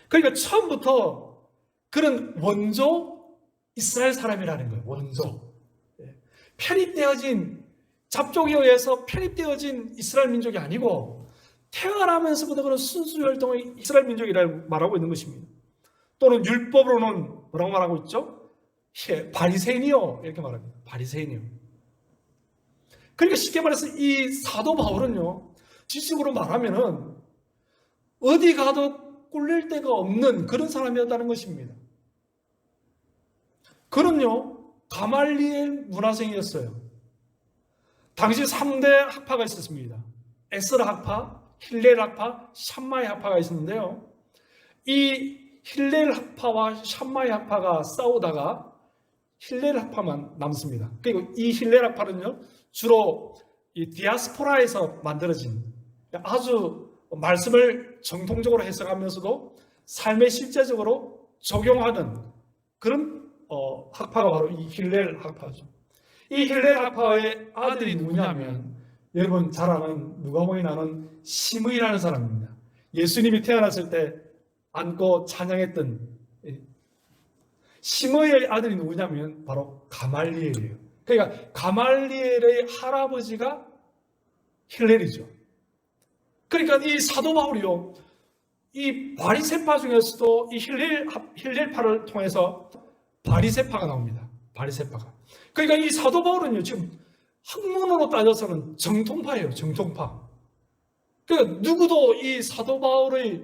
그러니까 처음부터 그런 원조 이스라엘 사람이라는 거예요. 원조. 편입되어진, 잡족에 의해서 편입되어진 이스라엘 민족이 아니고 태어나면서부터 그런 순수혈통의 이스라엘 민족이라고 말하고 있는 것입니다. 또는 율법으로는 뭐라고 말하고 있죠? 바리새인이요 이렇게 말합니다. 바리새인이요. 그러니까 쉽게 말해서 이 사도 바울은요, 지식으로 말하면은 어디 가도 꿀릴 데가 없는 그런 사람이었다는 것입니다. 그는요, 가말리엘 문화생이었어요. 당시 3대 학파가 있었습니다. 에스라 학파, 힐렐 학파, 샴마이 학파가 있었는데요. 이 힐렐 학파와 샴마이 학파가 싸우다가 힐렐 학파만 남습니다. 그리고 이 힐렐 학파는요, 주로 이 디아스포라에서 만들어진 아주 말씀을 정통적으로 해석하면서도 삶에 실제적으로 적용하는 그런 학파가 바로 이 힐렐 학파죠. 이 힐렐 학파의 아들이 누구냐면 여러분 잘 아는 누가복음에 나오는 시므이라는 사람입니다. 예수님이 태어났을 때 안고 찬양했던 시므이의 아들이 누구냐면 바로 가말리엘이에요. 그러니까 가말리엘의 할아버지가 힐렐이죠. 그러니까 이 사도 바울이요, 이 바리새파 중에서도 이 힐렐파를 통해서 바리새파가 나옵니다. 바리새파가. 그러니까 이 사도 바울은요, 지금 학문으로 따져서는 정통파예요. 정통파. 그러니까 누구도 이 사도 바울의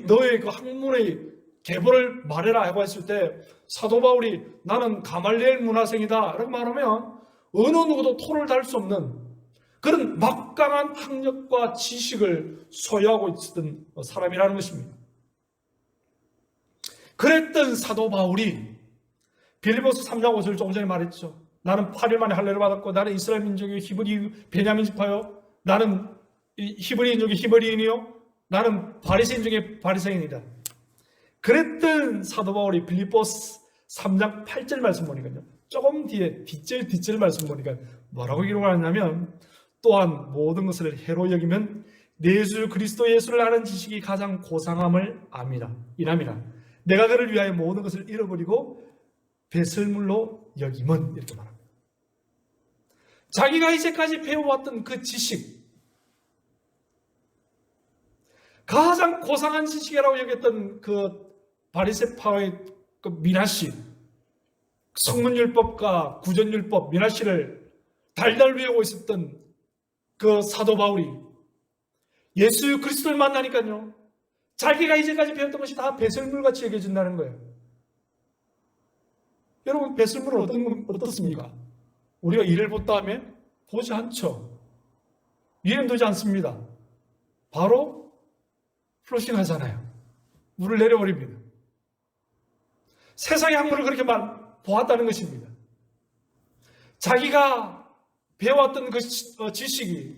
너의 그 학문의 계보를 말해라 하고 했을 때 사도 바울이 나는 가말리엘 문화생이다 라고 말하면 어느 누구도 토를 달 수 없는 그런 막강한 학력과 지식을 소유하고 있었던 사람이라는 것입니다. 그랬던 사도 바울이 빌립보서 3장 5절 조금 전에 말했죠. 나는 8일 만에 할례를 받았고 나는 이스라엘 민족의 히브리 베냐민 지파요, 나는 히브리인족의 히브리인이요, 나는 바리새인 중에 바리새인이다. 그랬던 사도 바울이 빌립보서 3장 8절 말씀 보니까요, 조금 뒤에 뒷절 말씀 보니까 뭐라고 기록하냐면 또한 모든 것을 해로 여기면 내 주 그리스도 예수를 아는 지식이 가장 고상함을 이람이라. 내가 그를 위하여 모든 것을 잃어버리고 배설물로 여김은 이렇게 말합니다. 자기가 이제까지 배워왔던 그 지식, 가장 고상한 지식이라고 여겼던 그 바리새파의 그 미나시, 성문율법과 구전율법 미나시를 달달 외우고 있었던 그 사도 바울이 예수 그리스도를 만나니까요, 자기가 이제까지 배웠던 것이 다 배설물같이 여겨진다는 거예요. 여러분, 배설물은 어떻습니까? 우리가 이를 본다 하면 보지 않죠. 이해는 되지 않습니다. 바로 플러싱 하잖아요. 물을 내려버립니다. 세상의 학문을 그렇게 보았다는 것입니다. 자기가 배워왔던 그 지식이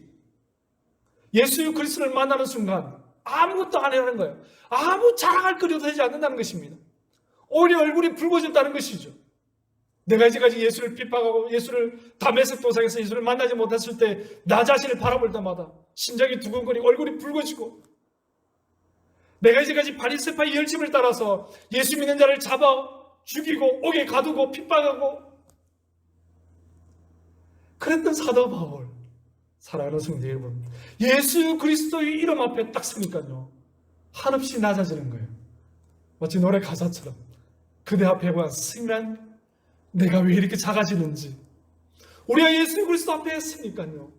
예수 그리스도를 만나는 순간 아무것도 안 해라는 거예요. 아무 자랑할 거리도 되지 않는다는 것입니다. 오히려 얼굴이 붉어졌다는 것이죠. 내가 이제까지 예수를 핍박하고 예수를 다메섹 도상에서 예수를 만나지 못했을 때 나 자신을 바라볼 때마다 심장이 두근거리고 얼굴이 붉어지고, 내가 이제까지 바리새파의 열심을 따라서 예수 믿는 자를 잡아 죽이고 옥에 가두고 핍박하고 그랬던 사도 바울, 사랑하는 성도 여러분, 예수 그리스도의 이름 앞에 딱 서니까요, 한없이 낮아지는 거예요. 마치 노래 가사처럼 그대 앞에 와 승난 내가 왜 이렇게 작아지는지. 우리가 예수 그리스도 앞에 했으니까요,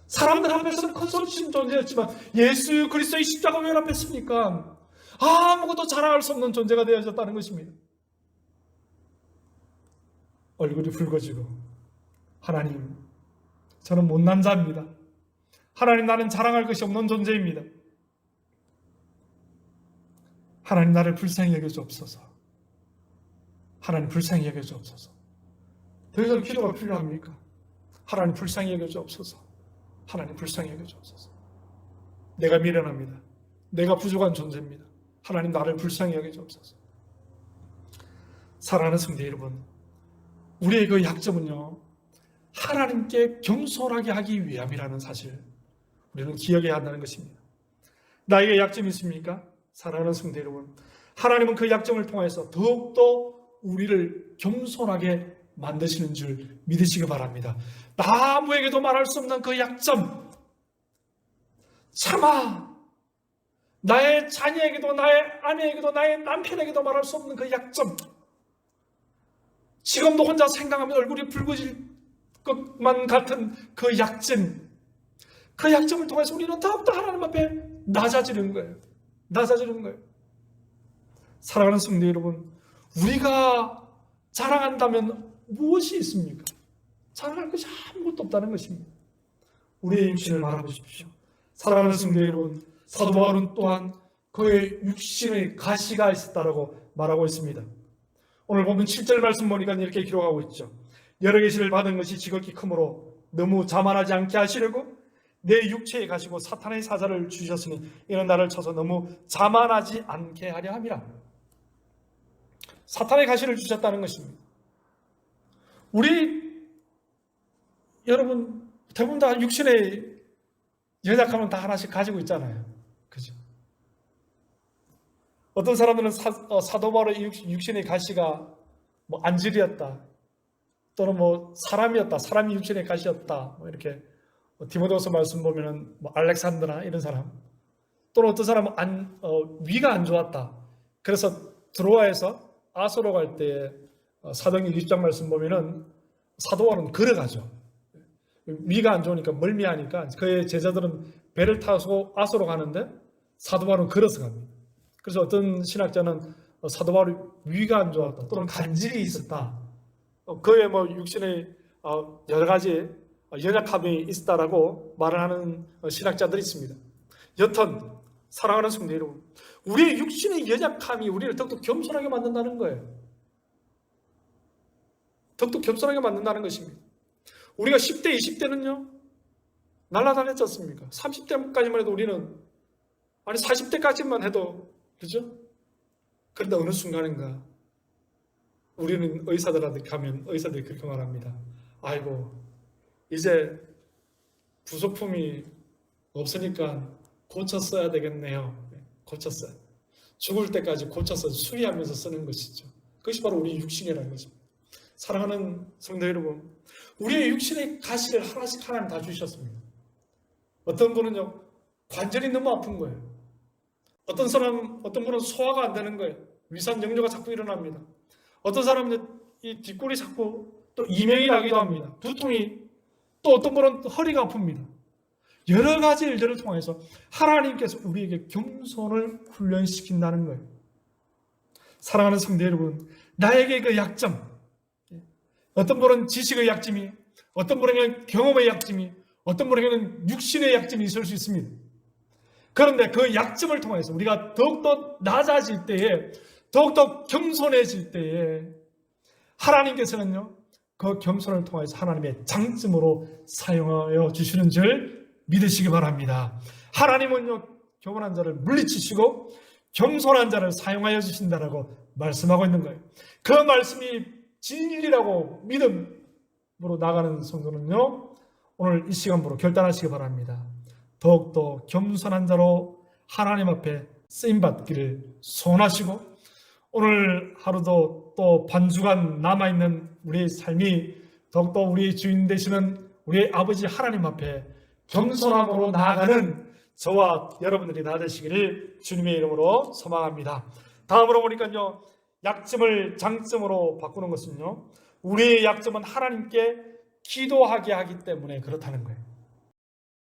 사람들 앞에서는 컨설팅 존재였지만 예수 그리스도의 십자가 왜 앞에 했습니까? 아무것도 자랑할 수 없는 존재가 되어졌다는 것입니다. 얼굴이 붉어지고, 하나님, 저는 못난 자입니다. 하나님, 나는 자랑할 것이 없는 존재입니다. 하나님, 나를 불쌍히 여겨주옵소서. 하나님, 불쌍히 여겨주옵소서. 더 이상 기도가 필요합니까? 하나님, 불쌍히 여겨주옵소서. 하나님, 불쌍히 여겨주옵소서. 내가 미련합니다. 내가 부족한 존재입니다. 하나님, 나를 불쌍히 여겨주옵소서. 사랑하는 성도 여러분, 우리의 그 약점은요, 하나님께 겸손하게 하기 위함이라는 사실, 우리는 기억해야 한다는 것입니다. 나에게 약점이 있습니까? 사랑하는 성도 여러분, 하나님은 그 약점을 통해서 더욱더 우리를 겸손하게 만드시는 줄 믿으시기 바랍니다. 아무에게도 말할 수 없는 그 약점, 차마 나의 자녀에게도, 나의 아내에게도, 나의 남편에게도 말할 수 없는 그 약점, 지금도 혼자 생각하면 얼굴이 붉어질 것만 같은 그 약점, 그 약점을 통해서 우리는 더욱더 하나님 앞에 낮아지는 거예요. 낮아지는 거예요. 사랑하는 성도 여러분, 우리가 자랑한다면 무엇이 있습니까? 자랑할 것이 아무것도 없다는 것입니다. 우리의 육신을 바라보십시오. 사랑하는 성도 여러분, 사도 바울은 또한 그의 육신의 가시가 있었다라고 말하고 있습니다. 오늘 보면 7절 말씀 보니까 이렇게 기록하고 있죠. 여러 계시를 받은 것이 지극히 크므로 너무 자만하지 않게 하시려고 내 육체에 가시고 사탄의 사자를 주셨으니 이는 나를 쳐서 너무 자만하지 않게 하려 함이라. 사탄의 가시를 주셨다는 것입니다. 우리 여러분 대부분 다 육신의 연약함은 다 하나씩 가지고 있잖아요. 그죠? 어떤 사람들은 사도 바울의 육신의 가시가 뭐 안질이었다, 또는 뭐 사람이었다, 사람이 육신의 가시였다, 뭐 이렇게 디모데후서 말씀 보면은 뭐 알렉산드나 이런 사람, 또는 어떤 사람은 위가 안 좋았다. 그래서 드로아에서 아소로 갈 때 사도행전 20장 말씀 보면은 사도 바울은 걸어가죠. 위가 안 좋으니까 멀미하니까 그의 제자들은 배를 타고 아소로 가는데 사도 바울은 걸어서 갑니다. 그래서 어떤 신학자는 사도 바울이 위가 안 좋았다, 또는 간질이 있었다, 그의 뭐 육신의 여러 가지 연약함이 있다라고 말을 하는 신학자들이 있습니다. 여튼 사랑하는 성도 여러분, 우리의 육신의 연약함이 우리를 더욱더 겸손하게 만든다는 거예요. 더욱더 겸손하게 만든다는 것입니다. 우리가 10대, 20대는요 날아다녔지 않습니까? 30대까지만 해도 우리는, 아니 40대까지만 해도, 그죠? 그런데 어느 순간인가 우리는 의사들한테 가면 의사들이 그렇게 말합니다. 아이고, 이제 부속품이 없으니까 고쳐 써야 되겠네요. 고쳤어요. 죽을 때까지 고쳐서 수리하면서 쓰는 것이죠. 그것이 바로 우리 육신이라는 것입니다. 사랑하는 성도 여러분, 우리의 육신의 가시를 하나씩 하나님 다 주셨습니다. 어떤 분은요 관절이 너무 아픈 거예요. 어떤 분은 소화가 안 되는 거예요. 위산 역류가 자꾸 일어납니다. 어떤 사람은 이 뒷골이 자꾸 또 이명이 나기도 합니다. 두통이, 또 어떤 분은 허리가 아픕니다. 여러 가지 일들을 통해서 하나님께서 우리에게 겸손을 훈련시킨다는 거예요. 사랑하는 성도 여러분, 나에게 그 약점, 어떤 분은 지식의 약점이, 어떤 분에게는 경험의 약점이, 어떤 분에게는 육신의 약점이 있을 수 있습니다. 그런데 그 약점을 통해서 우리가 더욱더 낮아질 때에, 더욱더 겸손해질 때에 하나님께서는요 그 겸손을 통해서 하나님의 장점으로 사용하여 주시는 줄 믿으시기 바랍니다. 하나님은요 교만한 자를 물리치시고 겸손한 자를 사용하여 주신다라고 말씀하고 있는 거예요. 그 말씀이 진리라고 믿음으로 나가는 성도는요 오늘 이 시간부로 결단하시기 바랍니다. 더욱더 겸손한 자로 하나님 앞에 쓰임받기를 소원하시고, 오늘 하루도 또 반주간 남아있는 우리의 삶이 더욱더 우리의 주인 되시는 우리의 아버지 하나님 앞에 겸손함으로 나아가는 저와 여러분들이 다 되시기를 주님의 이름으로 소망합니다. 다음으로 보니까요, 약점을 장점으로 바꾸는 것은요, 우리의 약점은 하나님께 기도하게 하기 때문에 그렇다는 거예요.